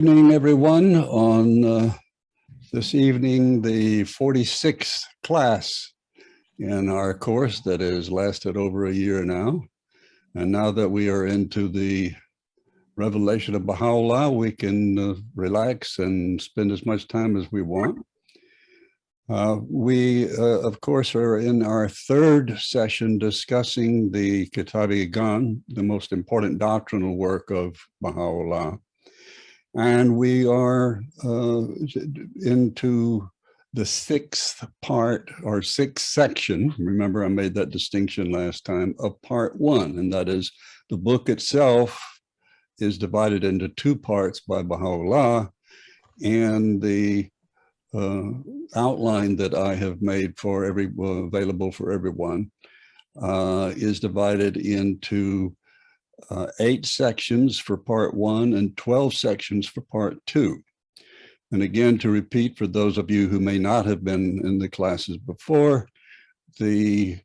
Good evening, everyone. On this evening, the 46th class in our course that has lasted over a year now. And now that we are into the revelation of Baha'u'llah, we can relax and spend as much time as we want. We, of course, are in our third session discussing the Kitab-i-Iqan, the most important doctrinal work of Baha'u'llah. And we are into the sixth part or sixth section. Remember, I made that distinction last time, of part one, and that is the book itself is divided into two parts by Baha'u'llah, and the outline that I have made for available for everyone is divided into 8 sections for part 1 and 12 sections for part 2. And again, to repeat for those of you who may not have been in the classes before, the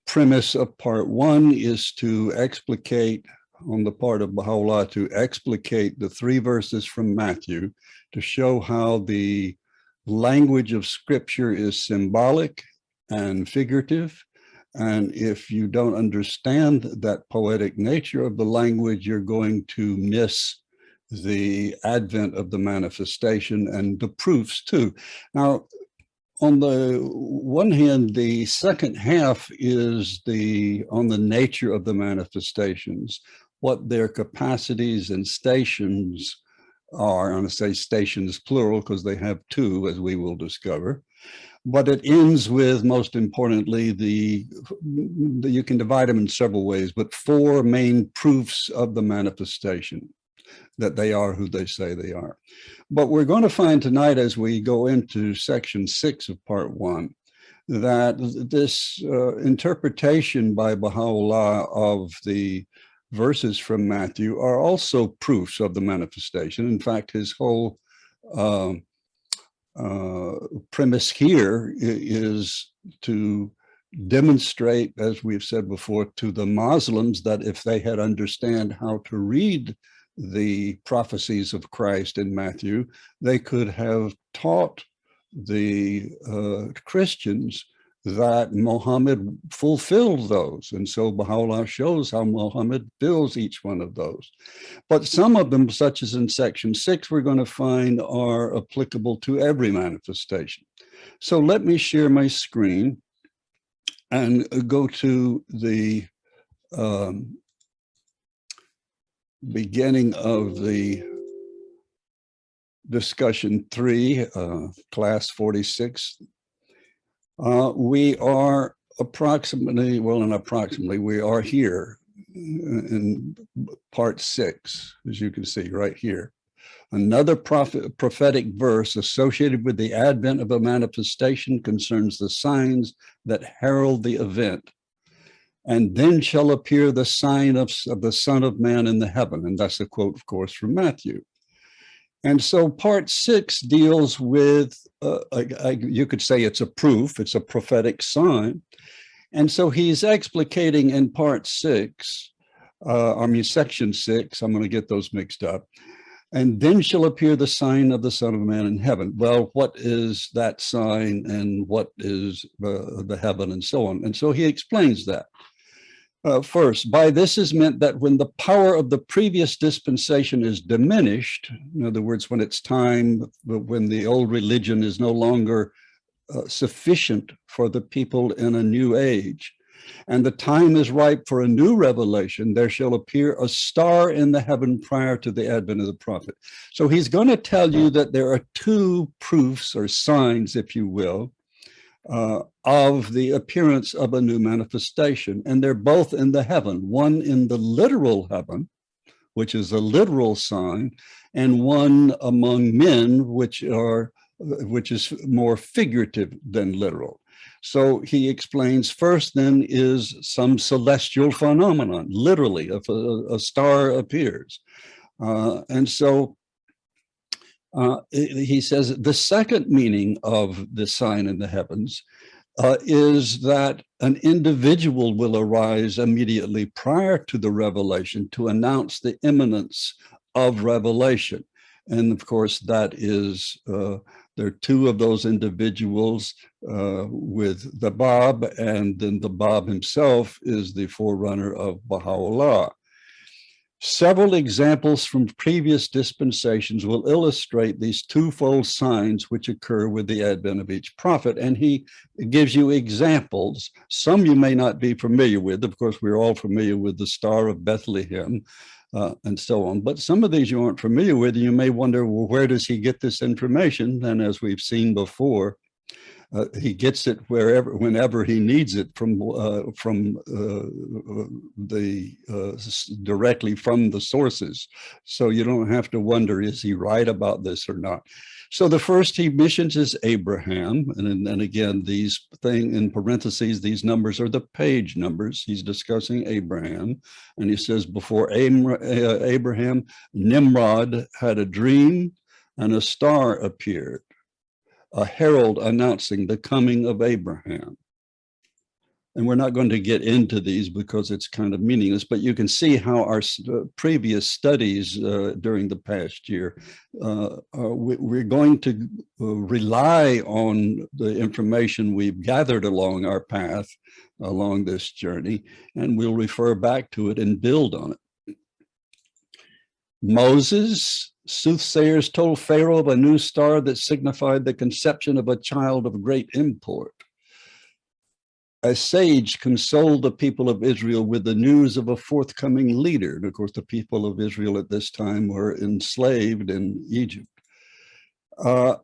premise of part 1 is to explicate, on the part of Baha'u'llah, to explicate the 3 verses from Matthew to show how the language of scripture is symbolic and figurative. And if you don't understand that poetic nature of the language, you're going to miss the advent of the manifestation and the proofs too. Now, on the one hand, the second half is on the nature of the manifestations, what their capacities and stations are. I'm going to say stations plural because they have 2, as we will discover. But it ends with, most importantly, you can divide them in several ways, but 4 main proofs of the manifestation, that they are who they say they are. But we're going to find tonight, as we go into section 6 of part 1, that this interpretation by Baha'u'llah of the verses from Matthew are also proofs of the manifestation. In fact, his whole premise here is to demonstrate, as we've said before, to the Muslims that if they had understand how to read the prophecies of Christ in Matthew, they could have taught the Christians that Muhammad fulfilled those. And so Baha'u'llah shows how Muhammad fills each one of those. But some of them, such as in section 6, we're going to find are applicable to every manifestation. So let me share my screen and go to the beginning of the discussion 3, class 46. We are approximately, we are here in part 6, as you can see right here. Another prophetic verse associated with the advent of a manifestation concerns the signs that herald the event. And then shall appear the sign of the Son of Man in the heaven. And that's a quote, of course, from Matthew. And so part 6 deals with, you could say it's a proof, it's a prophetic sign. And so he's explicating in part 6, section 6, I'm going to get those mixed up. And then shall appear the sign of the Son of Man in heaven. Well, what is that sign and what is the heaven and so on? And so he explains that. First, by this is meant that when the power of the previous dispensation is diminished, in other words, when it's time, when the old religion is no longer sufficient for the people in a new age, and the time is ripe for a new revelation, there shall appear a star in the heaven prior to the advent of the prophet. So he's going to tell you that there are 2 proofs or signs, if you will, of the appearance of a new manifestation. And they're both in the heaven, one in the literal heaven, which is a literal sign, and one among men, which is more figurative than literal. So he explains first then is some celestial phenomenon, literally, if a star appears. And so he says the second meaning of the sign in the heavens is that an individual will arise immediately prior to the revelation to announce the imminence of revelation. And of course, that is, there are two of those individuals with the Bab, and then the Bab himself is the forerunner of Baha'u'llah. Several examples from previous dispensations will illustrate these twofold signs which occur with the advent of each prophet. And he gives you examples. Some you may not be familiar with. Of course, we're all familiar with the Star of Bethlehem and so on. But some of these you aren't familiar with. You may wonder, well, where does he get this information? And as we've seen before, he gets it whenever he needs it directly from the sources. So you don't have to wonder, is he right about this or not? So the first he mentions is Abraham. And then again, these things in parentheses, these numbers are the page numbers. He's discussing Abraham. And he says, before Abraham, Nimrod had a dream and a star appeared, a herald announcing the coming of Abraham. And we're not going to get into these because it's kind of meaningless, but you can see how our previous studies during the past year, we're going to rely on the information we've gathered along our path, along this journey, and we'll refer back to it and build on it. Moses, soothsayers told Pharaoh of a new star that signified the conception of a child of great import. A sage consoled the people of Israel with the news of a forthcoming leader. And of course, the people of Israel at this time were enslaved in Egypt. And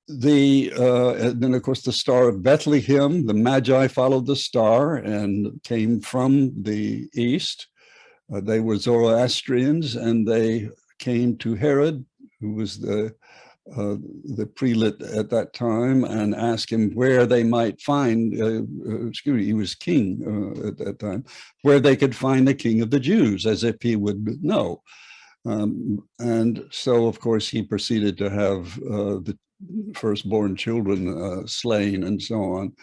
then, of course, the Star of Bethlehem, the Magi followed the star and came from the east. They were Zoroastrians, and they came to Herod, who was the prelate at that time, and asked him where they might find, he was king at that time, where they could find the king of the Jews, as if he would know. And so, of course, he proceeded to have the firstborn children slain and so on.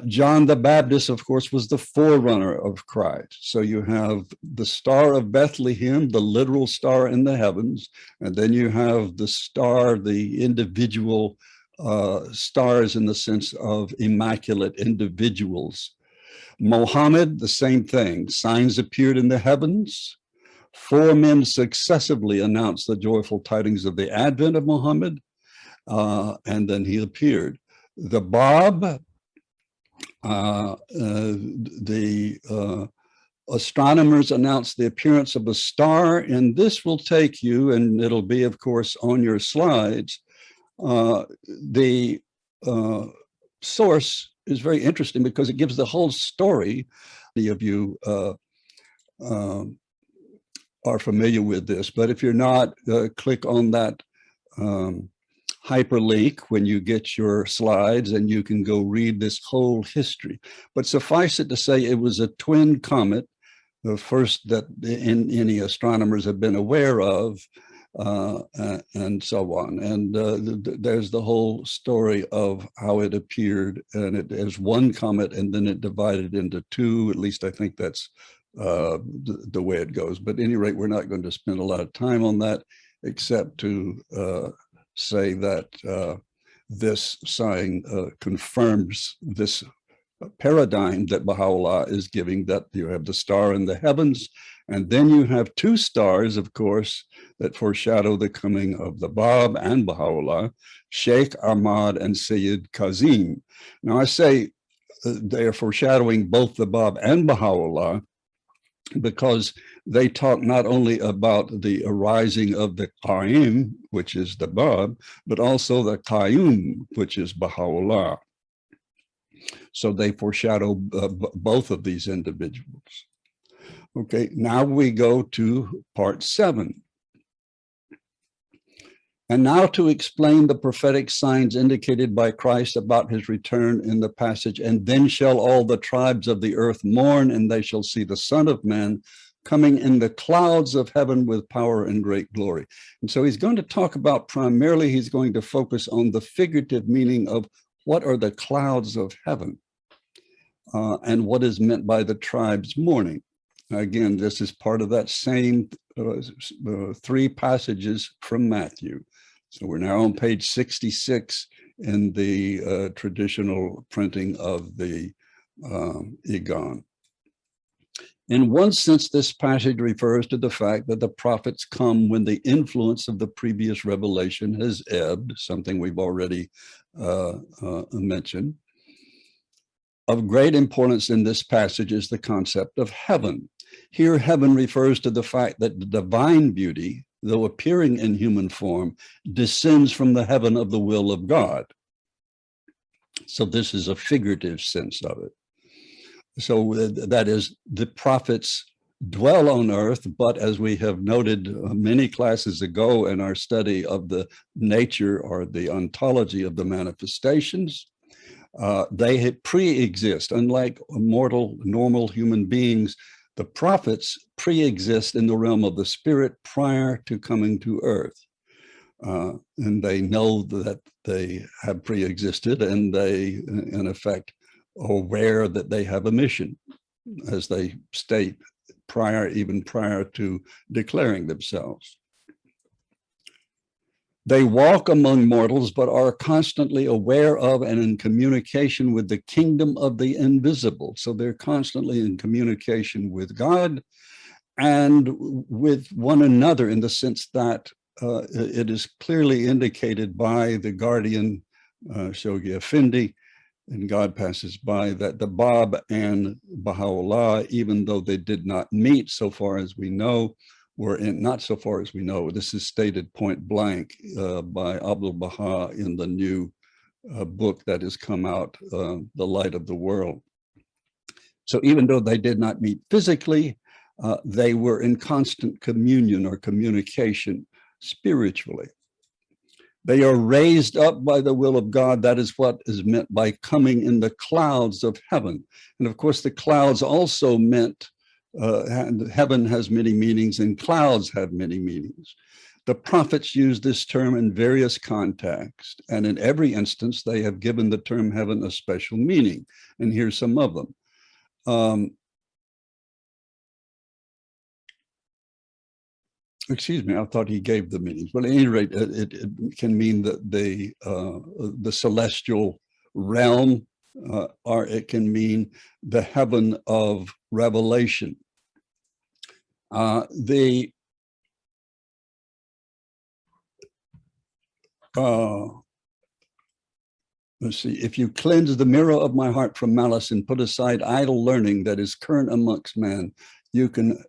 John the Baptist, of course, was the forerunner of Christ. So you have the Star of Bethlehem, the literal star in the heavens, and then you have the star, the individual stars in the sense of immaculate individuals. Mohammed, the same thing. Signs appeared in the heavens. 4 men successively announced the joyful tidings of the advent of Muhammad, and then he appeared. The Bab, the astronomers announced the appearance of a star, and this will take you, and it'll be, of course, on your slides. The source is very interesting because it gives the whole story. Many of you are familiar with this, but if you're not, click on that hyperlink when you get your slides, and you can go read this whole history. But suffice it to say, it was a twin comet, the first that any astronomers have been aware of, and so on. And there's the whole story of how it appeared, and it is one comet, and then it divided into 2. At least I think that's the way it goes. But at any rate, we're not going to spend a lot of time on that, except to say that this sign confirms this paradigm that Baha'u'llah is giving, that you have the star in the heavens, and then you have 2 stars, of course, that foreshadow the coming of the Bab and Baha'u'llah, Sheikh Ahmad and Sayyid Kazim. Now I say they are foreshadowing both the Bab and Baha'u'llah because they talk not only about the arising of the Qaim, which is the Bab, but also the Qayyum, which is Baha'u'llah. So they foreshadow both of these individuals. Okay, now we go to part 7. And now to explain the prophetic signs indicated by Christ about his return in the passage, and then shall all the tribes of the earth mourn, and they shall see the Son of Man coming in the clouds of heaven with power and great glory. And so he's going to talk about, primarily, he's going to focus on the figurative meaning of what are the clouds of heaven, and what is meant by the tribes mourning. Again, this is part of that same three passages from Matthew. So we're now on page 66 in the traditional printing of the Iqan. In one sense, this passage refers to the fact that the prophets come when the influence of the previous revelation has ebbed, something we've already mentioned. Of great importance in this passage is the concept of heaven. Here, heaven refers to the fact that the divine beauty, though appearing in human form, descends from the heaven of the will of God. So this is a figurative sense of it. So that is, the prophets dwell on earth, but as we have noted many classes ago in our study of the nature or the ontology of the manifestations, they pre-exist. Unlike mortal, normal human beings, the prophets pre-exist in the realm of the spirit prior to coming to earth. And they know that they have pre-existed, and they, in effect, are aware that they have a mission, as they state even prior to declaring themselves. They walk among mortals, but are constantly aware of and in communication with the kingdom of the invisible. So they're constantly in communication with God and with one another, in the sense that it is clearly indicated by the guardian, Shoghi Effendi, and God Passes By, that the Bab and Baha'u'llah, even though they did not meet, so far as we know, were in, not so far as we know, this is stated point blank by Abdul Baha in the new book that has come out, The Light of the World. So even though they did not meet physically, they were in constant communion or communication spiritually. They are raised up by the will of God. That is what is meant by coming in the clouds of heaven. And of course, the clouds also meant, heaven has many meanings and clouds have many meanings. The prophets use this term in various contexts, and in every instance, they have given the term heaven a special meaning. And here's some of them. Excuse me, I thought he gave the meanings. But at any rate, it can mean that the celestial realm, or it can mean the heaven of revelation. Let's see, if you cleanse the mirror of my heart from malice and put aside idle learning that is current amongst men, you can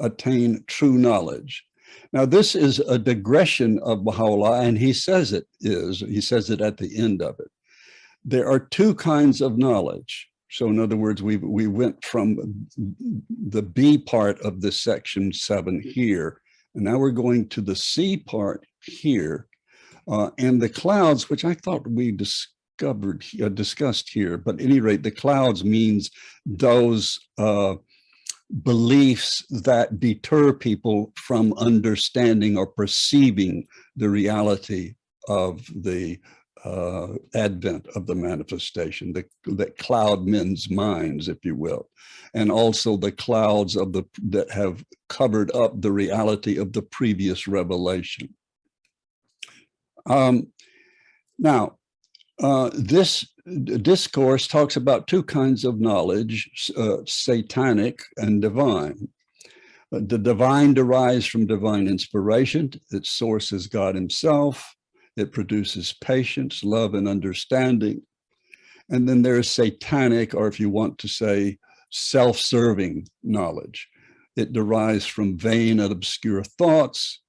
attain true knowledge. Now, this is a digression of Baha'u'llah, and he says it at the end of it. There are two kinds of knowledge. So in other words, we went from the B part of this section 7 here, and now we're going to the C part here, and the clouds, which I thought we discussed here, but at any rate, the clouds means those beliefs that deter people from understanding or perceiving the reality of the advent of the manifestation, that cloud men's minds, if you will, and also the clouds of that have covered up the reality of the previous revelation. Now, this discourse talks about two kinds of knowledge, satanic and divine. The divine derives from divine inspiration. Its source is God himself. It produces patience, love, and understanding. And then there's satanic, or if you want to say, self-serving knowledge. It derives from vain and obscure thoughts.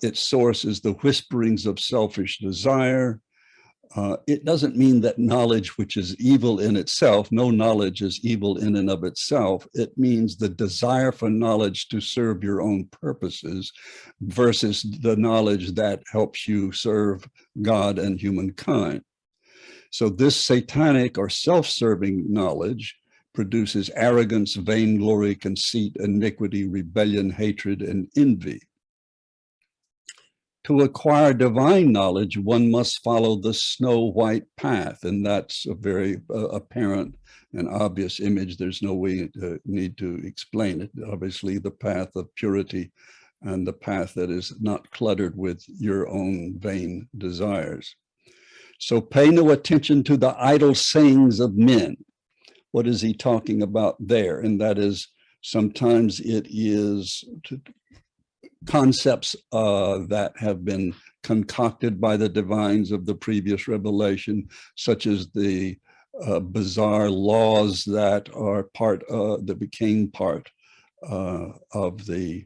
Its source is the whisperings of selfish desire. It doesn't mean that knowledge, which is evil in itself, no knowledge is evil in and of itself. It means the desire for knowledge to serve your own purposes versus the knowledge that helps you serve God and humankind. So this satanic or self-serving knowledge produces arrogance, vainglory, conceit, iniquity, rebellion, hatred, and envy. To acquire divine knowledge, one must follow the snow white path, and that's a very apparent and obvious image. There's no way need to explain it. Obviously, the path of purity and the path that is not cluttered with your own vain desires. So pay no attention to the idle sayings of men. What is he talking about there? And that is, sometimes it is concepts that have been concocted by the divines of the previous revelation, such as the bizarre laws that are that became part of the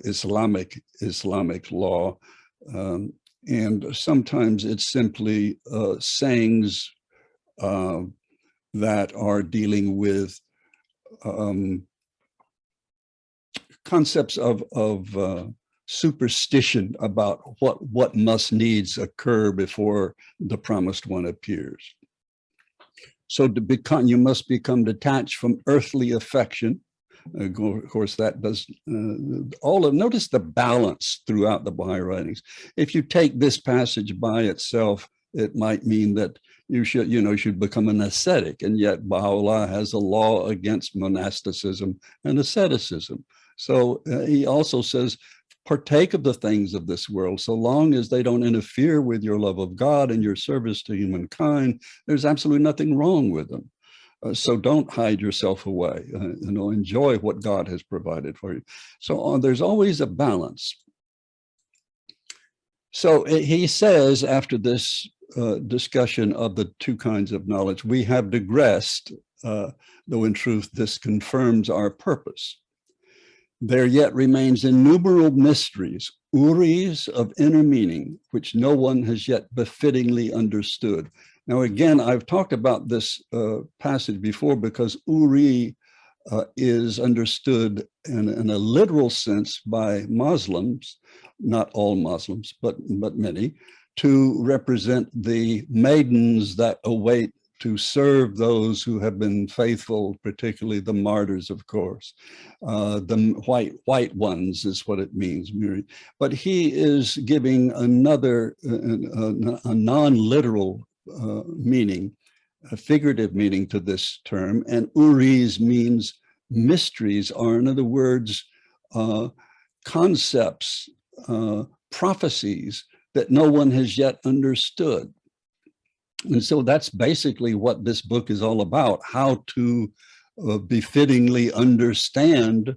Islamic law. And sometimes it's simply sayings that are dealing with concepts of superstition about what must needs occur before the promised one appears. So you must become detached from earthly affection. Of course, that does notice the balance throughout the Baha'i writings. If you take this passage by itself, it might mean that you should become an ascetic, and yet Baha'u'llah has a law against monasticism and asceticism. So he also says, partake of the things of this world, so long as they don't interfere with your love of God and your service to humankind. There's absolutely nothing wrong with them. So don't hide yourself away. Enjoy what God has provided for you. So there's always a balance. So he says, after this discussion of the two kinds of knowledge, we have digressed, though in truth this confirms our purpose. There yet remains innumerable mysteries, uris of inner meaning, which no one has yet befittingly understood. Now, again, I've talked about this passage before, because uri is understood in a literal sense by Muslims, not all Muslims, but many, to represent the maidens that await to serve those who have been faithful, particularly the martyrs, of course. The white ones is what it means. But he is giving another, a non-literal meaning, a figurative meaning to this term. And uris means mysteries, or in other words, concepts, prophecies that no one has yet understood. And so that's basically what this book is all about, how to befittingly understand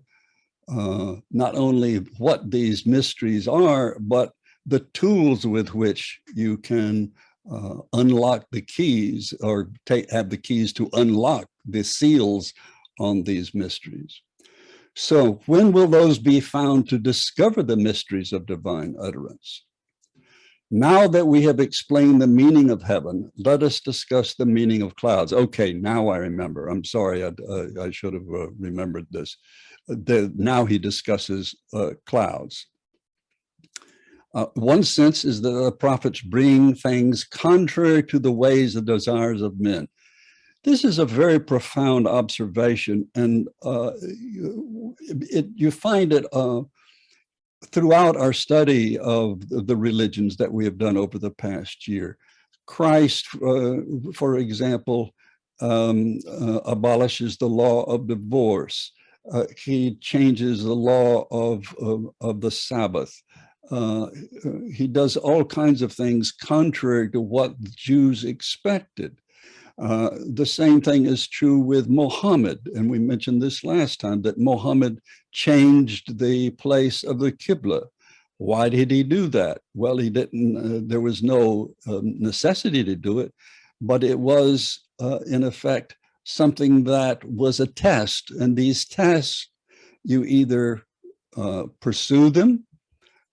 not only what these mysteries are, but the tools with which you can unlock the keys, or have the keys to unlock the seals on these mysteries. So when will those be found to discover the mysteries of divine utterance? Now that we have explained the meaning of heaven, let us discuss the meaning of clouds. Okay, now I remember. I'm sorry, I should have remembered this. Now he discusses clouds. One sense is that the prophets bring things contrary to the ways and desires of men. This is a very profound observation, and you find it throughout our study of the religions that we have done over the past year. Christ, for example, abolishes the law of divorce. He changes the law of the Sabbath. He does all kinds of things contrary to what the Jews expected. The same thing is true with Muhammad, and we mentioned this last time, that Muhammad changed the place of the Qibla. Why did he do that? Well, he didn't, there was no necessity to do it, but it was in effect something that was a test. And these tests, you either pursue them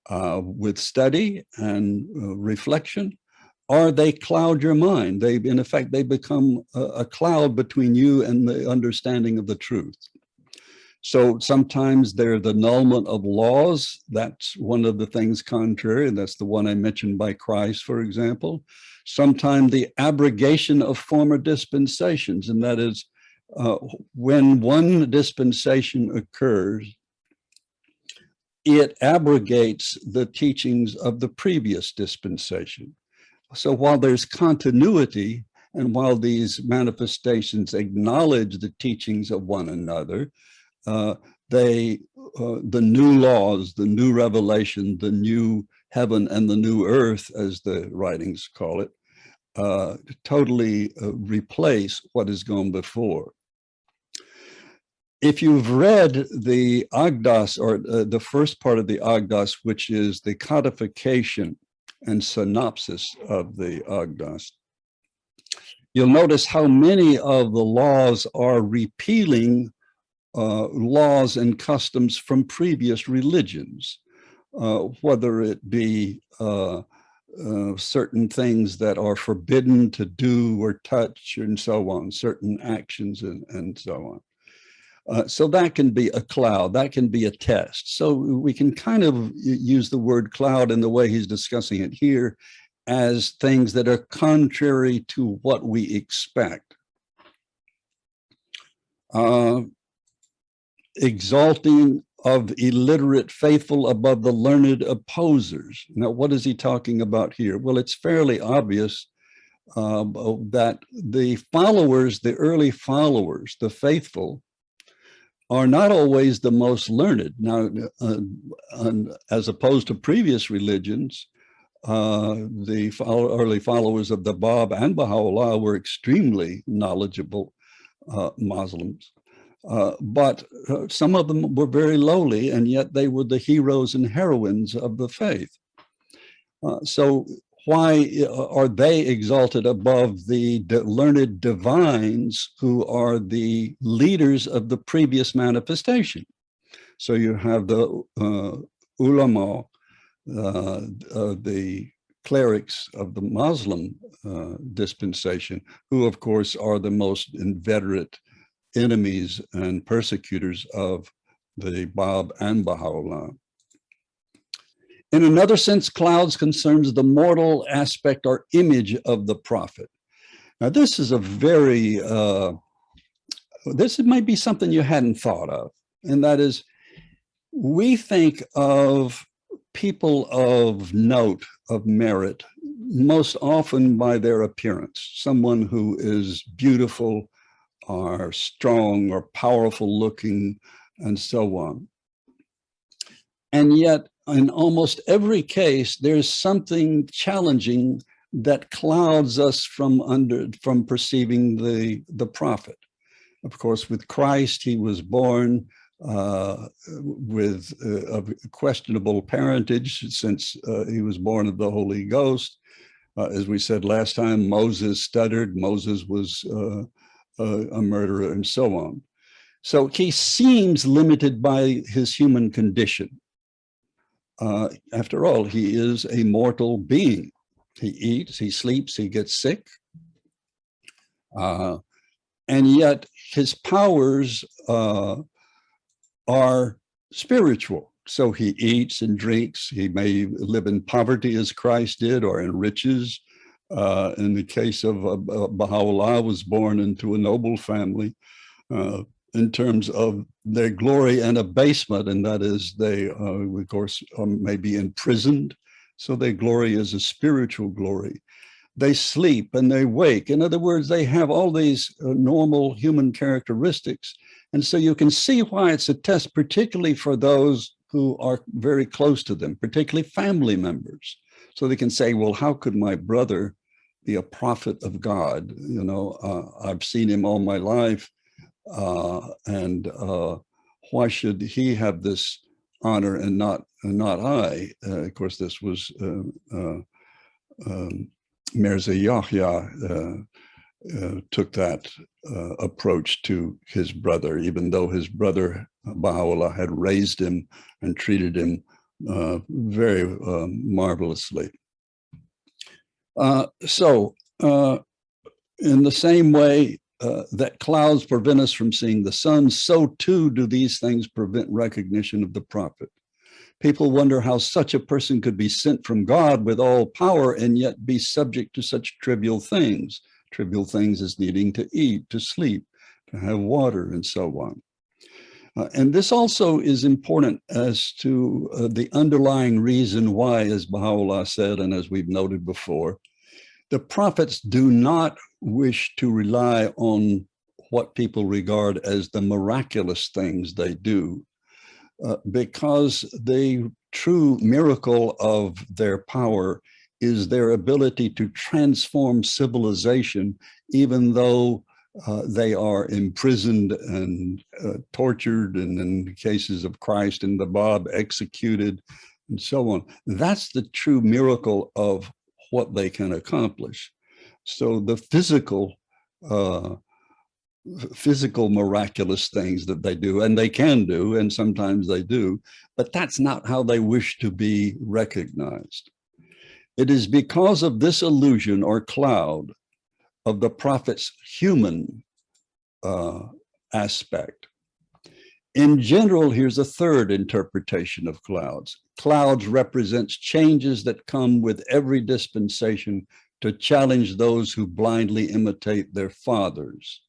with study and reflection, or they cloud your mind. In effect, they become a cloud between you and the understanding of the truth. So sometimes they're the annulment of laws. That's one of the things contrary, and that's the one I mentioned by Christ, for example. Sometimes the abrogation of former dispensations, and that is when one dispensation occurs, it abrogates the teachings of the previous dispensation. So while there's continuity, and while these manifestations acknowledge the teachings of one another, the new laws, the new revelation, the new heaven and the new earth, as the writings call it, totally replace what has gone before. If you've read the Agdas, or the first part of the Agdas, which is the codification and synopsis of the Agdas, you'll notice how many of the laws are repealing laws and customs from previous religions, whether it be certain things that are forbidden to do or touch and so on, certain actions and so on. So that can be a cloud, that can be a test. So we can kind of use the word cloud in the way he's discussing it here as things that are contrary to what we expect. Exalting of illiterate faithful above the learned opposers. Now, what is he talking about here? Well, it's fairly obvious that the followers, the early followers, the faithful, are not always the most learned. Now, as opposed to previous religions, the early followers of the Bab and Baha'u'llah were extremely knowledgeable Muslims. But some of them were very lowly, and yet they were the heroes and heroines of the faith. So why are they exalted above the learned divines who are the leaders of the previous manifestation? So you have the ulama, the clerics of the Muslim dispensation, who of course are the most inveterate enemies and persecutors of the Bab and Baha'u'llah. In another sense, clouds concerns the mortal aspect or image of the prophet. Now, this is a very, this might be something you hadn't thought of, and that is, we think of people of note, of merit, most often by their appearance, someone who is beautiful, or strong, or powerful looking, and so on. And yet, in almost every case, there's something challenging that clouds us from perceiving the prophet. Of course, with Christ, he was born with of questionable parentage, since he was born of the Holy Ghost. As we said last time, Moses stuttered, Moses was a murderer, and so on. So he seems limited by his human condition. After all, he is a mortal being. He eats, he sleeps, he gets sick. And yet his powers are spiritual. So he eats and drinks. He may live in poverty as Christ did, or in riches. In the case of Baha'u'llah, was born into a noble family. In terms of their glory and abasement, and that is they, of course, may be imprisoned. So their glory is a spiritual glory. They sleep and they wake. In other words, they have all these normal human characteristics. And so you can see why it's a test, particularly for those who are very close to them, particularly family members. So they can say, well, how could my brother be a prophet of God? You know, I've seen him all my life. Why should he have this honor and not I? Of course, this was Mirza Yahya took that approach to his brother, even though his brother Baha'u'llah had raised him and treated him very marvelously. In the same way that clouds prevent us from seeing the sun, so too do these things prevent recognition of the prophet. People wonder how such a person could be sent from God with all power and yet be subject to such trivial things as needing to eat, to sleep, to have water, and so on. And this also is important as to the underlying reason why, as Baha'u'llah said, and as we've noted before, the prophets do not wish to rely on what people regard as the miraculous things they do, because the true miracle of their power is their ability to transform civilization, even though they are imprisoned and tortured, and in cases of Christ and the Bab, executed, and so on. That's the true miracle of what they can accomplish. So the physical miraculous things that they do, and they can do, and sometimes they do, but that's not how they wish to be recognized. It is because of this illusion or cloud of the prophet's human aspect. In general, here's a third interpretation of clouds. Clouds represents changes that come with every dispensation to challenge those who blindly imitate their fathers.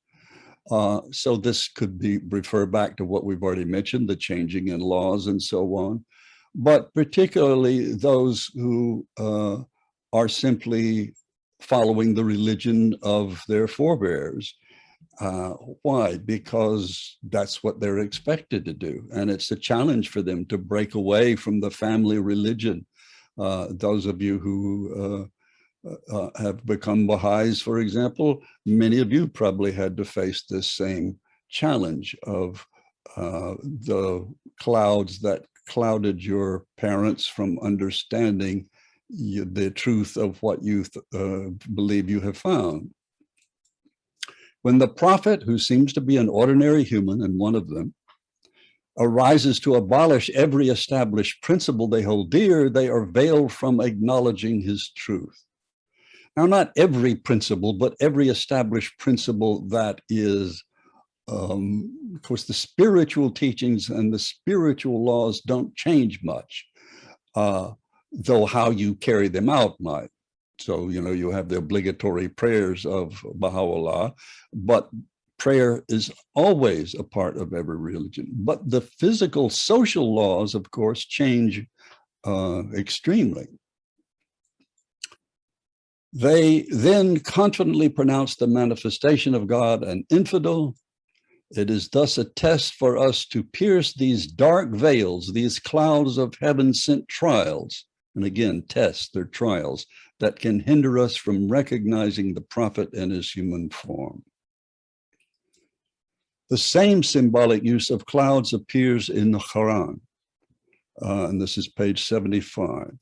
So this could be refer back to what we've already mentioned, the changing in laws and so on, but particularly those who are simply following the religion of their forebears. Why? Because that's what they're expected to do. And it's a challenge for them to break away from the family religion. Those of you who have become Baha'is, for example, many of you probably had to face this same challenge of the clouds that clouded your parents from understanding the truth of what you believe you have found. When the prophet, who seems to be an ordinary human, and one of them, arises to abolish every established principle they hold dear, they are veiled from acknowledging his truth. Now, not every principle, but every established principle that is, of course, the spiritual teachings and the spiritual laws don't change much, though how you carry them out might. So, you know, you have the obligatory prayers of Baha'u'llah, but prayer is always a part of every religion. But the physical, social laws, of course, change extremely. They then confidently pronounce the manifestation of God an infidel. It is thus a test for us to pierce these dark veils, these clouds of heaven-sent trials, and again, tests, they're trials, that can hinder us from recognizing the prophet in his human form. The same symbolic use of clouds appears in the Quran, and this is page 75.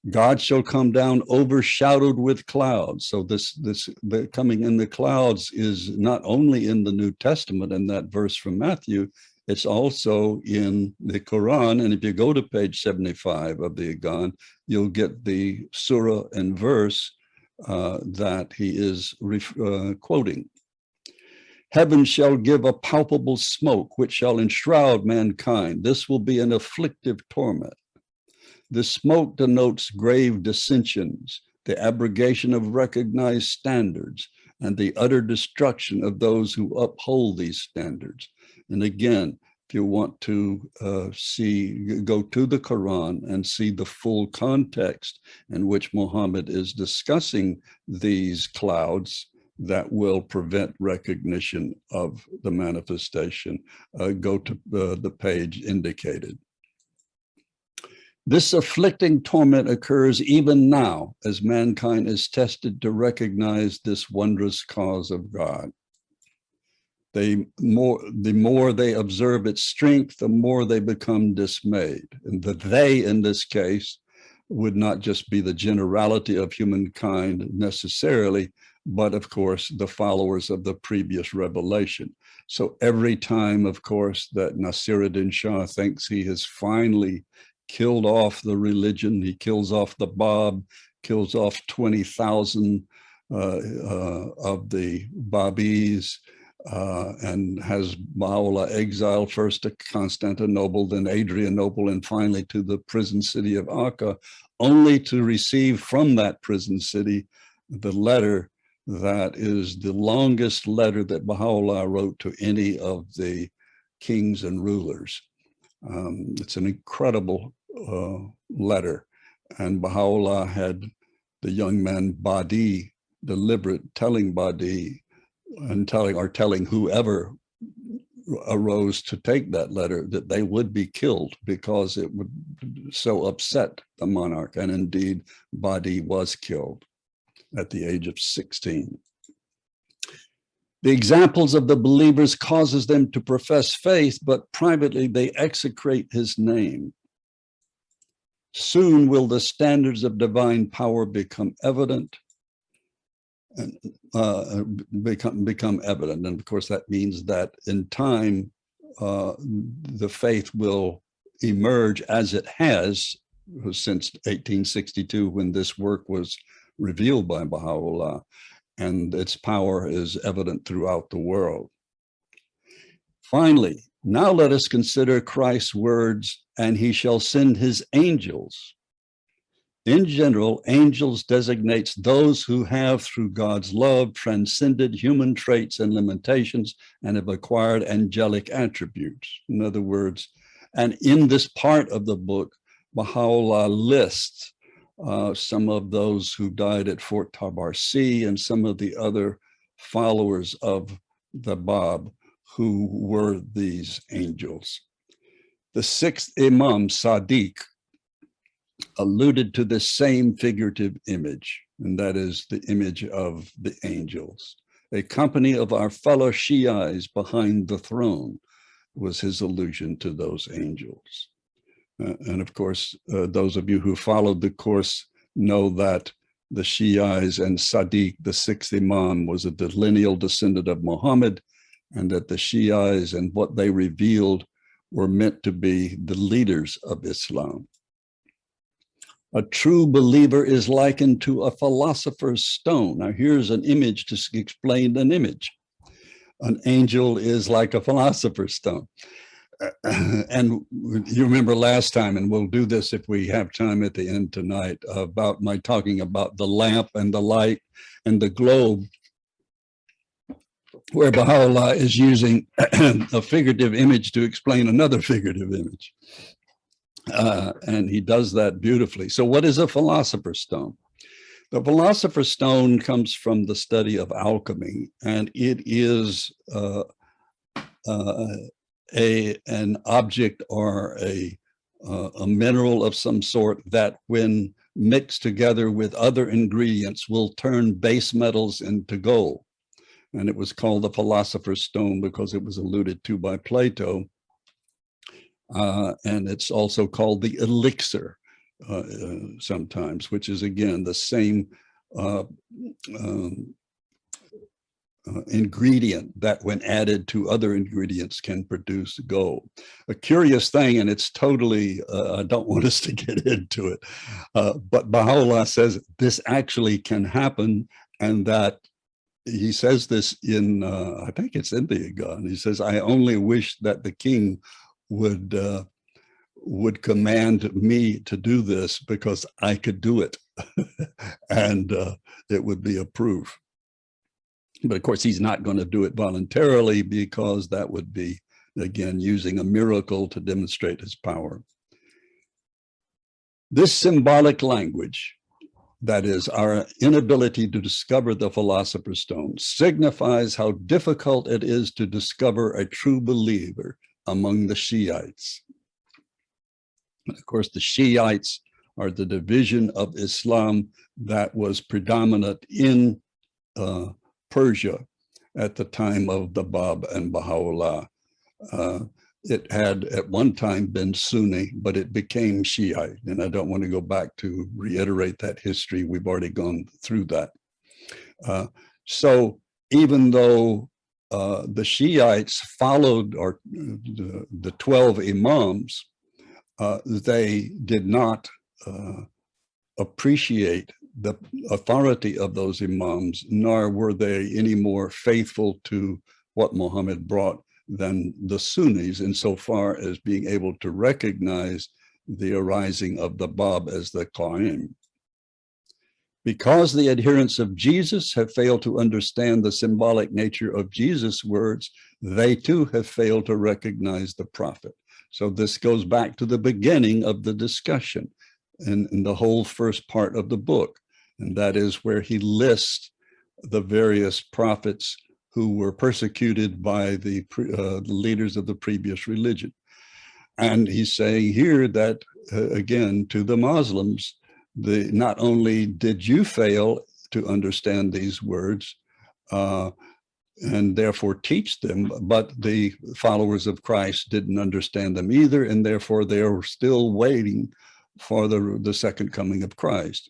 God shall come down overshadowed with clouds. So the coming in the clouds is not only in the New Testament in that verse from Matthew, it's also in the Quran. And if you go to page 75 of the Iqan, you'll get the surah and verse that he is quoting. Heaven shall give a palpable smoke, which shall enshroud mankind. This will be an afflictive torment. The smoke denotes grave dissensions, the abrogation of recognized standards, and the utter destruction of those who uphold these standards. And again, if you want to go to the Quran and see the full context in which Muhammad is discussing these clouds that will prevent recognition of the manifestation, go to the page indicated. This afflicting torment occurs even now as mankind is tested to recognize this wondrous cause of God. The more they observe its strength, the more they become dismayed. And the they in this case would not just be the generality of humankind necessarily, but of course the followers of the previous revelation. So every time, of course, that Nasiruddin Shah thinks he has finally killed off the religion, he kills off the Bab, kills off 20,000 of the Babis, and has Baha'u'llah exiled first to Constantinople, then Adrianople, and finally to the prison city of Akka, only to receive from that prison city the letter that is the longest letter that Baha'u'llah wrote to any of the kings and rulers. It's an incredible letter. And Baha'u'llah had the young man Badi deliberate telling Badi and telling whoever arose to take that letter that they would be killed because it would so upset the monarch. And indeed, Badi was killed at the age of 16. The examples of the believers causes them to profess faith, but privately they execrate his name. Soon will the standards of divine power become evident and become evident. And of course, that means that in time, the faith will emerge as it has since 1862, when this work was revealed by Baha'u'llah, and its power is evident throughout the world. Finally, now let us consider Christ's words, and he shall send his angels. In general, angels designates those who have, through God's love, transcended human traits and limitations and have acquired angelic attributes. In other words, and in this part of the book, Baha'u'llah lists some of those who died at Fort Tabarsi and some of the other followers of the Bab who were these angels. The sixth Imam, Sadiq, alluded to the same figurative image, and that is the image of the angels. A company of our fellow Shiites behind the throne was his allusion to those angels. And of course, those of you who followed the course know that the Shiites and Sadiq, the sixth Imam, was a lineal descendant of Muhammad, and that the Shiites and what they revealed were meant to be the leaders of Islam. A true believer is likened to a philosopher's stone. Now, here's an image to explain an image. An angel is like a philosopher's stone. And you remember last time, and we'll do this if we have time at the end tonight, about my talking about the lamp and the light and the globe, where Baha'u'llah is using a figurative image to explain another figurative image. And he does that beautifully. So what is a philosopher's stone? The philosopher's stone comes from the study of alchemy, and it is an object or a mineral of some sort that, when mixed together with other ingredients, will turn base metals into gold. And it was called the philosopher's stone because it was alluded to by Plato. And it's also called the elixir sometimes, which is, again, the same ingredient that, when added to other ingredients, can produce gold. A curious thing, and it's totally, I don't want us to get into it, but Baha'u'llah says this actually can happen, and that he says this in, I think it's in the Iqan. He says, I only wish that the king would command me to do this because I could do it, and it would be a proof. But of course, he's not going to do it voluntarily, because that would be, again, using a miracle to demonstrate his power. This symbolic language, that is, our inability to discover the philosopher's stone, signifies how difficult it is to discover a true believer among the Shiites. Of course, the Shiites are the division of Islam that was predominant in Persia at the time of the Bab and Baha'u'llah. It had at one time been Sunni, but it became Shiite. And I don't want to go back to reiterate that history. We've already gone through that. So even though the Shiites followed the 12 Imams, they did not appreciate the authority of those Imams, nor were they any more faithful to what Muhammad brought than the Sunnis, insofar as being able to recognize the arising of the Bab as the Qa'im. Because the adherents of Jesus have failed to understand the symbolic nature of Jesus' words, they too have failed to recognize the prophet. So this goes back to the beginning of the discussion in the whole first part of the book. And that is where he lists the various prophets who were persecuted by the leaders of the previous religion. And he's saying here that, again, to the Muslims, not only did you fail to understand these words and therefore teach them, but the followers of Christ didn't understand them either, and therefore they are still waiting for the second coming of Christ.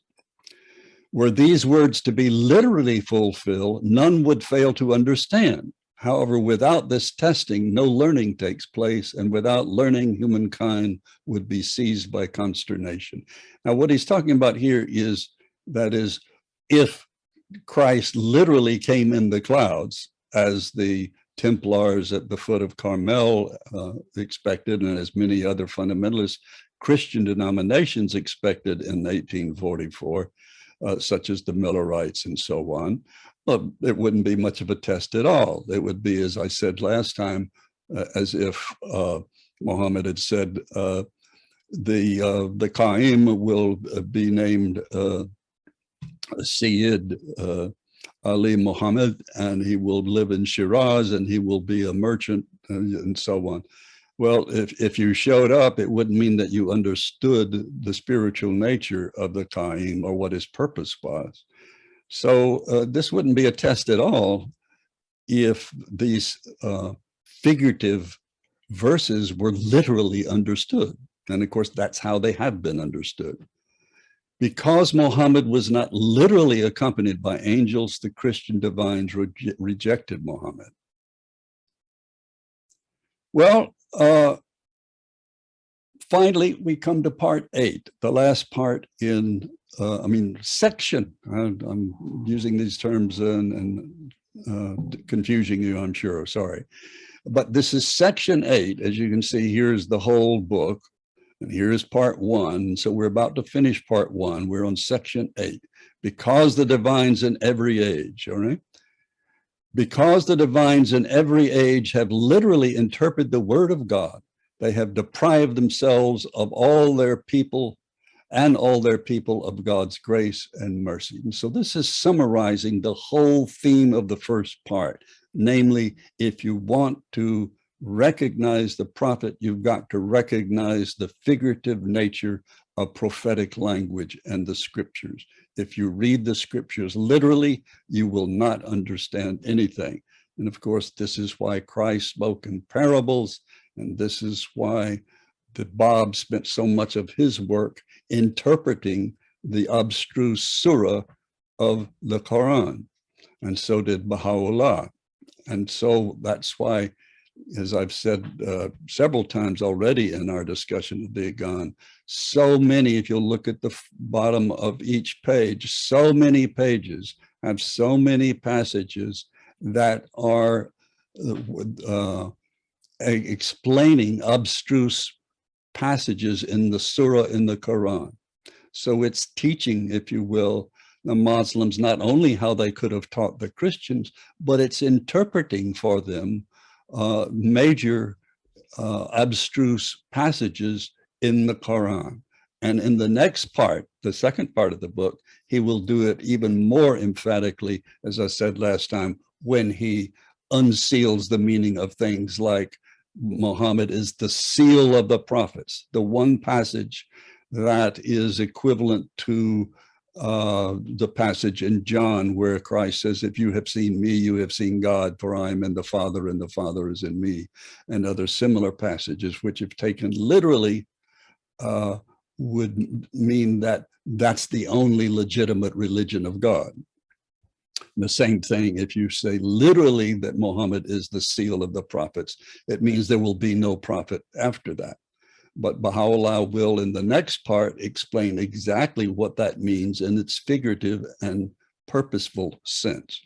Were these words to be literally fulfilled, none would fail to understand. However, without this testing, no learning takes place, and without learning, humankind would be seized by consternation. Now, what he's talking about here is, that is, if Christ literally came in the clouds, as the Templars at the foot of Carmel expected, and as many other fundamentalist Christian denominations expected in 1844, such as the Millerites and so on, well, it wouldn't be much of a test at all. It would be, as I said last time, as if Muhammad had said, the Qaim will be named Sayyid Ali Muhammad, and he will live in Shiraz, and he will be a merchant, and so on. Well, if you showed up, it wouldn't mean that you understood the spiritual nature of the Qaim or what his purpose was. So this wouldn't be a test at all if these figurative verses were literally understood. And of course, that's how they have been understood. Because Muhammad was not literally accompanied by angels, the Christian divines rejected Muhammad. Well, finally, we come to part 8, the last part in section. I'm using these terms and confusing you, I'm sure, sorry. But this is section 8. As you can see, here's the whole book, and here's part 1. So we're about to finish part 1. We're on section 8. Because the divines in every age, all right? Because the divines in every age have literally interpreted the word of God, they have deprived themselves of all their people and all their people of God's grace and mercy. And so this is summarizing the whole theme of the first part. Namely, if you want to recognize the prophet, you've got to recognize the figurative nature of prophetic language and the scriptures. If you read the scriptures literally, you will not understand anything. And of course, this is why Christ spoke in parables, and this is why Bob spent so much of his work interpreting the abstruse surah of the Quran, and so did Baha'u'llah. And so that's why, as I've said several times already in our discussion of the Iqan, so many, if you'll look at the bottom of each page, so many pages have so many passages that are explaining abstruse passages in the surah in the Quran. So it's teaching, if you will, the Muslims not only how they could have taught the Christians, but it's interpreting for them major abstruse passages in the Quran. And in the next part, the second part of the book, he will do it even more emphatically, as I said last time, when he unseals the meaning of things like Muhammad is the seal of the prophets, the one passage that is equivalent to the passage in John where Christ says, if you have seen me, you have seen God, for I am in the Father and the Father is in me, and other similar passages, which if taken literally would mean that that's the only legitimate religion of God. The same thing, if you say literally that Muhammad is the seal of the prophets, it means there will be no prophet after that. But Baha'u'llah will, in the next part, explain exactly what that means in its figurative and purposeful sense.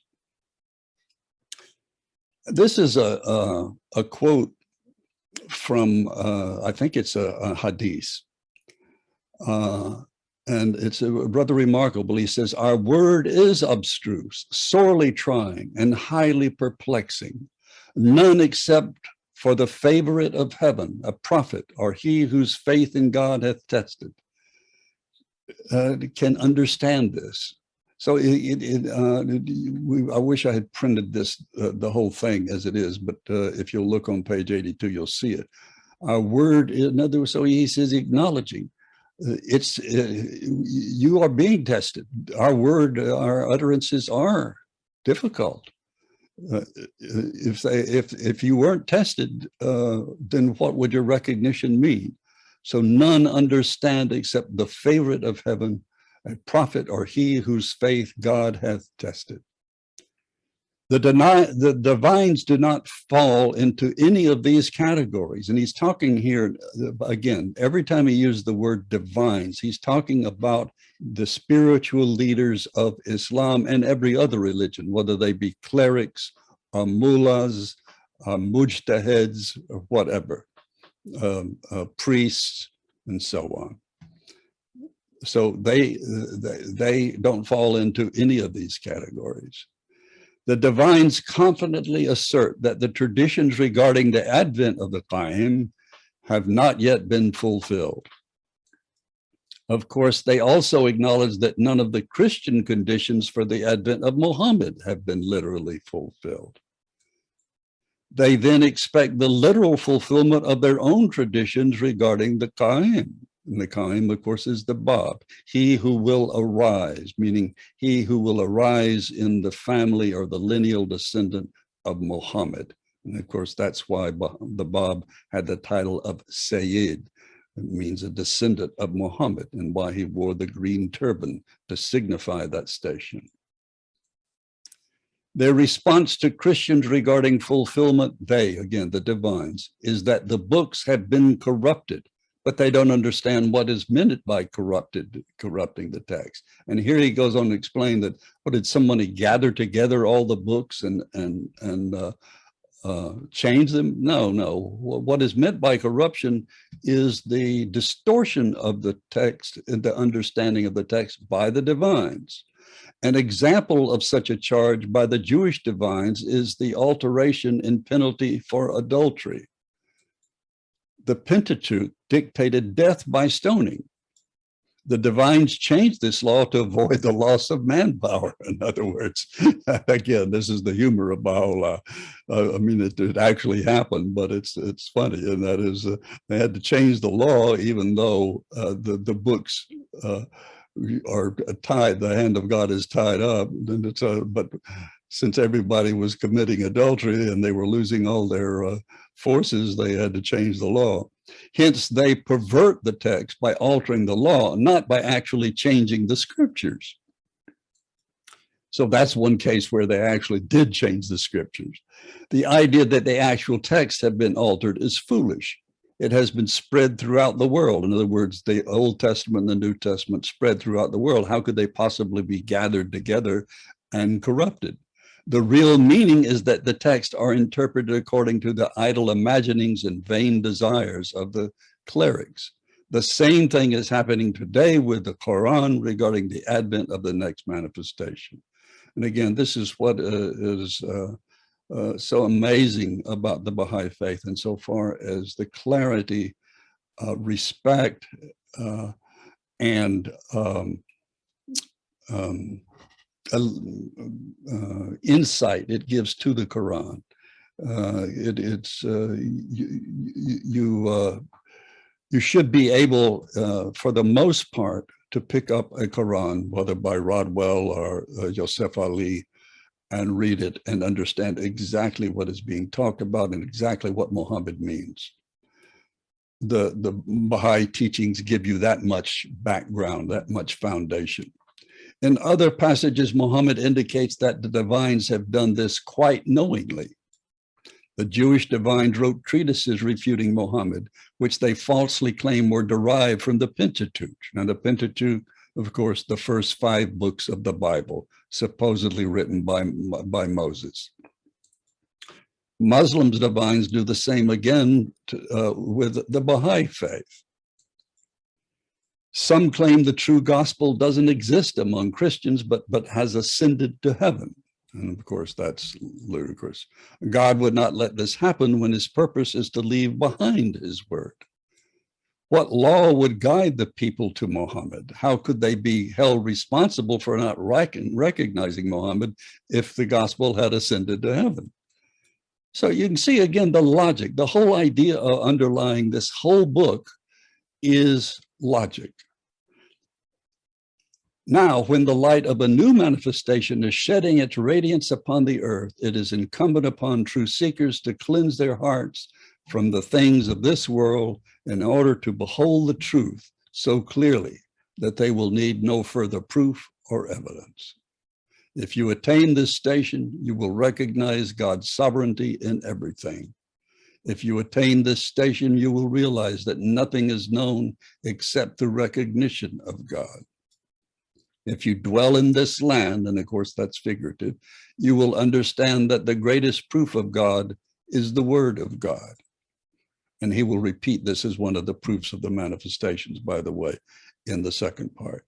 This is a quote from, I think it's a hadith. And it's rather remarkable. He says, our word is abstruse, sorely trying, and highly perplexing. None except for the favorite of heaven, a prophet, or he whose faith in God hath tested, can understand this. So I wish I had printed this, the whole thing as it is, but if you'll look on page 82, you'll see it. Our word, in other words, so he says, acknowledging, you are being tested. Our word, our utterances are difficult. If you weren't tested, then what would your recognition mean? So none understand except the favorite of heaven, a prophet, or he whose faith God hath tested. The divines do not fall into any of these categories. And he's talking here, again, every time he uses the word divines, he's talking about the spiritual leaders of Islam and every other religion, whether they be clerics, or mullahs, mujtahids, or whatever, priests, and so on. So they don't fall into any of these categories. The divines confidently assert that the traditions regarding the advent of the Qa'im have not yet been fulfilled. Of course, they also acknowledge that none of the Christian conditions for the advent of Muhammad have been literally fulfilled. They then expect the literal fulfillment of their own traditions regarding the Qa'im. And the Qa'im, of course, is the Bab, he who will arise, meaning he who will arise in the family or the lineal descendant of Muhammad. And of course, that's why the Bab had the title of Sayyid. It means a descendant of Muhammad, and why he wore the green turban to signify that station. Their response to Christians regarding fulfillment, they, again, the divines, is that the books have been corrupted, but they don't understand what is meant by corrupting the text. And here he goes on to explain that, what, did somebody gather together all the books and change them? No. What is meant by corruption is the distortion of the text and the understanding of the text by the divines. An example of such a charge by the Jewish divines is the alteration in penalty for adultery. The Pentateuch dictated death by stoning. The divines changed this law to avoid the loss of manpower. In other words, again, this is the humor of Baha'u'llah. I mean, it actually happened, but it's funny, and that is they had to change the law, even though the books are tied. The hand of God is tied up. And it's but since everybody was committing adultery and they were losing all their forces, they had to change the law. Hence, they pervert the text by altering the law, not by actually changing the scriptures. So that's one case where they actually did change the scriptures. The idea that the actual texts have been altered is foolish. It has been spread throughout the world. In other words, the Old Testament and the New Testament spread throughout the world. How could they possibly be gathered together and corrupted? The real meaning is that the texts are interpreted according to the idle imaginings and vain desires of the clerics. The same thing is happening today with the Quran regarding the advent of the next manifestation. And again, this is what is so amazing about the Baha'i faith, insofar as the clarity, respect, and insight it gives to the Quran. You should be able, for the most part, to pick up a Quran, whether by Rodwell or Yosef Ali, and read it and understand exactly what is being talked about and exactly what Muhammad means. The Baha'i teachings give you that much background, that much foundation. In other passages, Muhammad indicates that the divines have done this quite knowingly. The Jewish divines wrote treatises refuting Muhammad, which they falsely claim were derived from the Pentateuch. Now, the Pentateuch, of course, the first 5 books of the Bible, supposedly written by Moses. Muslims divines do the same again with the Baha'i faith. Some claim the true gospel doesn't exist among Christians, but has ascended to heaven. And of course, that's ludicrous. God would not let this happen when his purpose is to leave behind his word. What law would guide the people to Muhammad? How could they be held responsible for not recognizing Muhammad if the gospel had ascended to heaven? So you can see again the logic, the whole idea underlying this whole book is logic. Now, when the light of a new manifestation is shedding its radiance upon the earth, it is incumbent upon true seekers to cleanse their hearts from the things of this world in order to behold the truth so clearly that they will need no further proof or evidence. If you attain this station, you will recognize God's sovereignty in everything. If you attain this station, you will realize that nothing is known except the recognition of God. If you dwell in this land, and of course that's figurative, you will understand that the greatest proof of God is the word of God. And he will repeat this as one of the proofs of the manifestations, by the way, in the second part.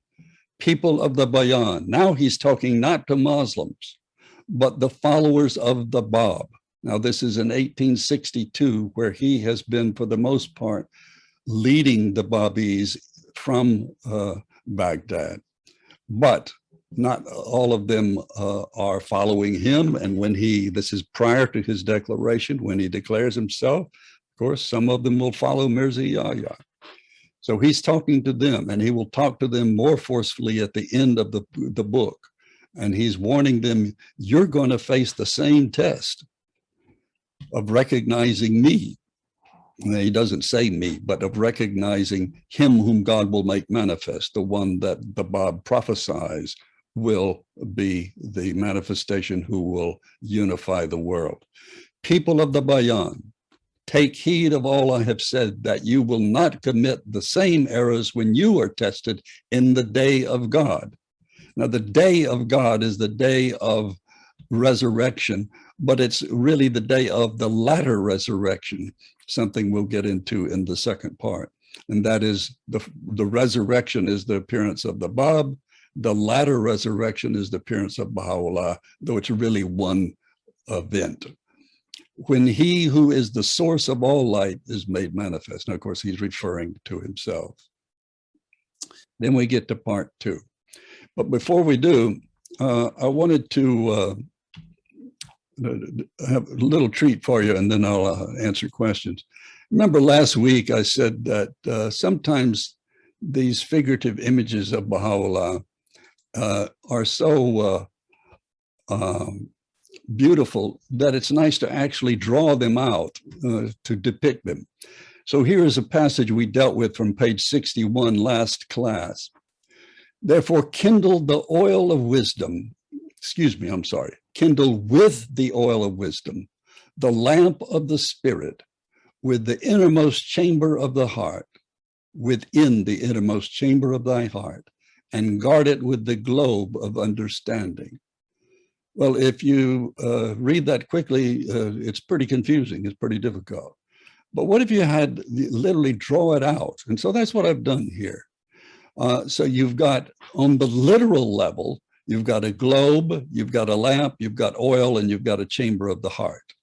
People of the Bayan. Now he's talking not to Muslims, but the followers of the Bab. Now this is in 1862, where he has been, for the most part, leading the Babis from Baghdad. But not all of them are following him. And when this is prior to his declaration, when he declares himself, of course, some of them will follow Mirza Yahya. So he's talking to them, and he will talk to them more forcefully at the end of the book. And he's warning them, you're going to face the same test of recognizing me. And he doesn't say me, but of recognizing him whom God will make manifest, the one that the Bab prophesies will be the manifestation who will unify the world. People of the Bayan, take heed of all I have said, that you will not commit the same errors when you are tested in the day of God. Now, the day of God is the day of resurrection, but it's really the day of the latter resurrection, something we'll get into in the second part. And that is the resurrection is the appearance of the Bab. The latter resurrection is the appearance of Baha'u'llah, though it's really one event. When he who is the source of all light is made manifest. Now, of course, he's referring to himself. Then we get to part two. But before we do, I wanted to have a little treat for you, and then I'll answer questions. Remember last week I said that sometimes these figurative images of Baha'u'llah are so beautiful that it's nice to actually draw them out to depict them. So here is a passage we dealt with from page 61 last class. Therefore, kindle the oil of wisdom, kindle with the oil of wisdom, the lamp of the spirit, with the innermost chamber of the heart, within the innermost chamber of thy heart, and guard it with the globe of understanding. Well, if you read that quickly, it's pretty confusing, it's pretty difficult. But what if you had literally draw it out? And so that's what I've done here. So you've got, on the literal level, you've got a globe, you've got a lamp, you've got oil, and you've got a chamber of the heart.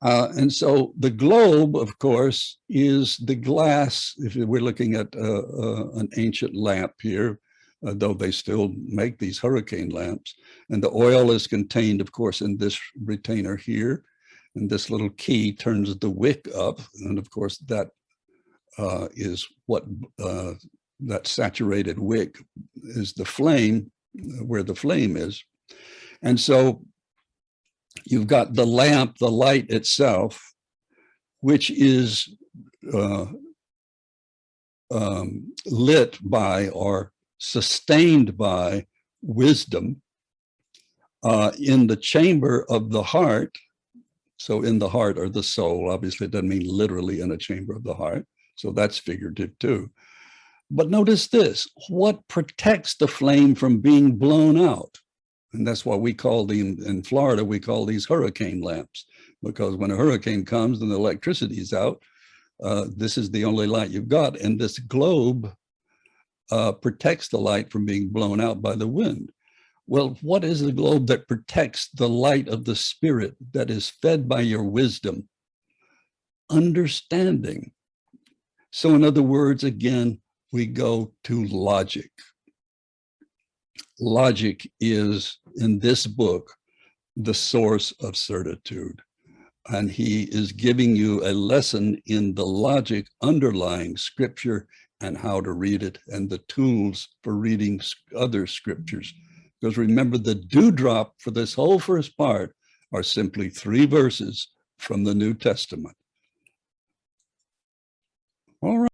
And so the globe, of course, is the glass. If we're looking at an ancient lamp here, though they still make these hurricane lamps. And the oil is contained, of course, in this retainer here. And this little key turns the wick up. And of course, that is what that saturated wick is, the flame, where the flame is. And so you've got the lamp, the light itself, which is lit by or sustained by wisdom in the chamber of the heart. So in the heart or the soul, obviously it doesn't mean literally in a chamber of the heart. So that's figurative too. But notice this, what protects the flame from being blown out? And that's why we call in Florida, we call these hurricane lamps, because when a hurricane comes and the electricity is out, This is the only light you've got. And this globe protects the light from being blown out by the wind. Well, what is the globe that protects the light of the spirit that is fed by your wisdom? Understanding. So in other words, again, we go to logic. Logic is, in this book, the source of certitude. And he is giving you a lesson in the logic underlying scripture and how to read it and the tools for reading other scriptures. Because remember, the dewdrop for this whole first part are simply 3 verses from the New Testament. All right.